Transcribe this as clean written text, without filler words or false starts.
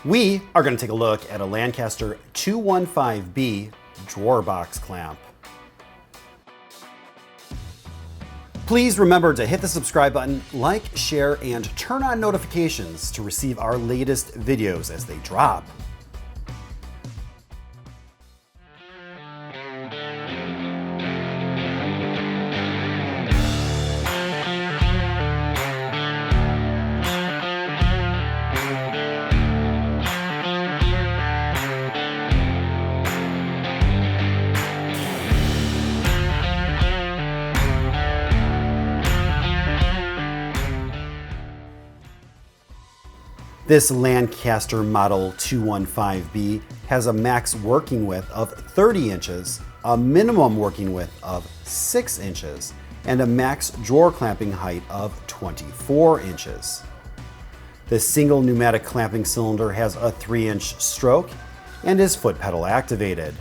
We are going to take a look at a Lancaster 215B drawer box clamp. Please remember to hit the subscribe button, like, share, and turn on notifications to receive our latest videos as they drop. This Lancaster Model 215B has a max working width of 30 inches, a minimum working width of 6 inches, and a max drawer clamping height of 24 inches. This single pneumatic clamping cylinder has a 3-inch stroke and is foot pedal activated.